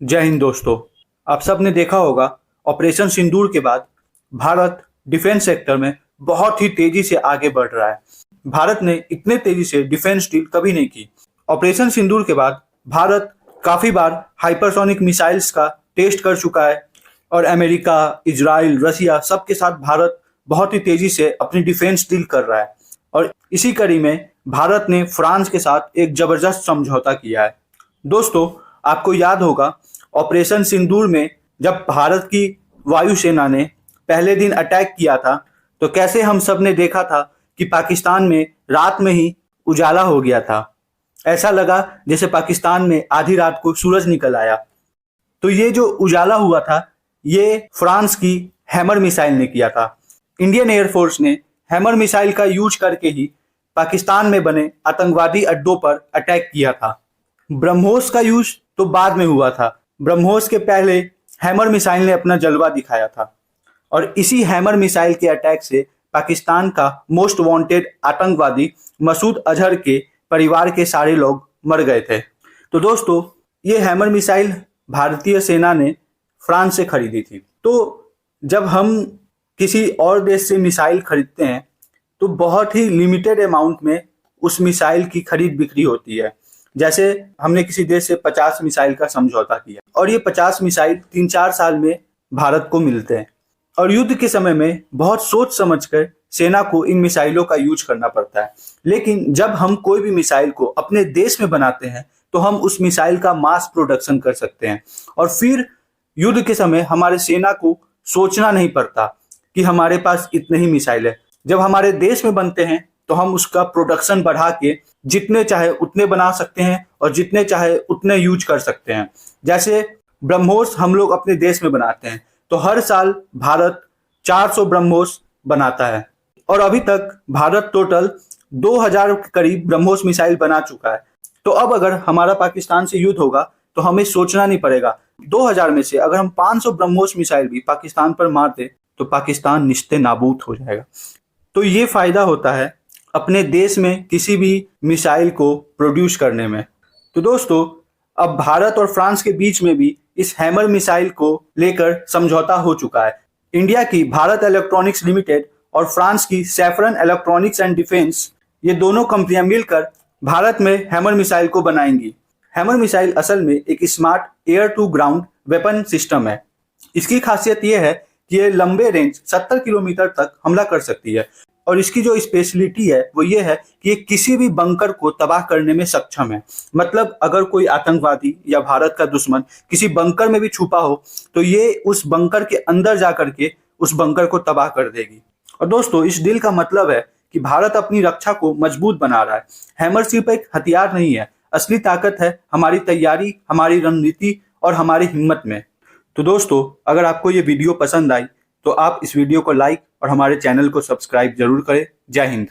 जय हिंद दोस्तों। आप सब ने देखा होगा, ऑपरेशन सिंदूर के बाद भारत डिफेंस सेक्टर में बहुत ही तेजी से आगे बढ़ रहा है। भारत ने इतने तेजी से डिफेंस डील कभी नहीं की। ऑपरेशन सिंदूर के बाद भारत काफी बार हाइपरसोनिक मिसाइल्स का टेस्ट कर चुका है और अमेरिका, इजराइल, रसिया सबके साथ भारत बहुत ही तेजी से अपनी डिफेंस डील कर रहा है। और इसी कड़ी में भारत ने फ्रांस के साथ एक जबरदस्त समझौता किया है। दोस्तों, आपको याद होगा, ऑपरेशन सिंदूर में जब भारत की वायुसेना ने पहले दिन अटैक किया था तो कैसे हम सब ने देखा था कि पाकिस्तान में रात में ही उजाला हो गया था। ऐसा लगा जैसे पाकिस्तान में आधी रात को सूरज निकल आया। तो ये जो उजाला हुआ था, ये फ्रांस की हैमर मिसाइल ने किया था। इंडियन एयरफोर्स ने हैमर मिसाइल का यूज करके ही पाकिस्तान में बने आतंकवादी अड्डों पर अटैक किया था। ब्रह्मोस का यूज तो बाद में हुआ था। ब्रह्मोस के पहले हैमर मिसाइल ने अपना जलवा दिखाया था और इसी हैमर मिसाइल के अटैक से पाकिस्तान का मोस्ट वांटेड आतंकवादी मसूद अजहर के परिवार के सारे लोग मर गए थे। तो दोस्तों, ये हैमर मिसाइल भारतीय सेना ने फ्रांस से खरीदी थी। तो जब हम किसी और देश से मिसाइल खरीदते हैं तो बहुत ही लिमिटेड अमाउंट में उस मिसाइल की खरीद बिक्री होती है। जैसे हमने किसी देश से 50 मिसाइल का समझौता किया और ये 50 मिसाइल 3-4 साल में भारत को मिलते हैं। और युद्ध के समय में बहुत सोच समझकर सेना को इन मिसाइलों का यूज करना पड़ता है। लेकिन जब हम कोई भी मिसाइल को अपने देश में बनाते हैं तो हम उस मिसाइल का मास प्रोडक्शन कर सकते हैं और फिर युद्ध के समय हमारे सेना को सोचना नहीं पड़ता कि हमारे पास इतने ही मिसाइल है। जब हमारे देश में बनते हैं तो हम उसका प्रोडक्शन बढ़ा के जितने चाहे उतने बना सकते हैं और जितने चाहे उतने यूज कर सकते हैं। जैसे ब्रह्मोस हम लोग अपने देश में बनाते हैं तो हर साल भारत 400 ब्रह्मोस बनाता है और अभी तक भारत टोटल 2000 के करीब ब्रह्मोस मिसाइल बना चुका है। तो अब अगर हमारा पाकिस्तान से युद्ध होगा तो हमें सोचना नहीं पड़ेगा। 2000 में से अगर हम 500 ब्रह्मोस मिसाइल भी पाकिस्तान पर मार दे तो पाकिस्तान निस्ते नाबूद हो जाएगा। तो ये फायदा होता है अपने देश में किसी भी मिसाइल को प्रोड्यूस करने में। तो दोस्तों, अब भारत और फ्रांस के बीच में भी इस हैमर मिसाइल को लेकर समझौता हो चुका है। इंडिया की भारत इलेक्ट्रॉनिक्स लिमिटेड और फ्रांस की सैफरन इलेक्ट्रॉनिक्स एंड डिफेंस, ये दोनों कंपनियां मिलकर भारत में हैमर मिसाइल को बनाएंगी। हैमर मिसाइल असल में एक smart air to ground weapon system है। इसकी खासियत यह है कि ये लंबे रेंज 70 किलोमीटर तक हमला कर सकती है और इसकी जो स्पेशलिटी है वो ये है कि ये किसी भी बंकर को तबाह करने में सक्षम है। मतलब अगर कोई आतंकवादी या भारत का दुश्मन किसी बंकर में भी छुपा हो तो ये उस बंकर के अंदर जाकर के उस बंकर को तबाह कर देगी। और दोस्तों, इस डील का मतलब है कि भारत अपनी रक्षा को मजबूत बना रहा है। हैमर सिर्फ एक हथियार नहीं है, असली ताकत है हमारी तैयारी, हमारी रणनीति और हमारी हिम्मत में। तो दोस्तों, अगर आपको ये वीडियो पसंद आई तो आप इस वीडियो को लाइक और हमारे चैनल को सब्सक्राइब जरूर करें। जय हिंद।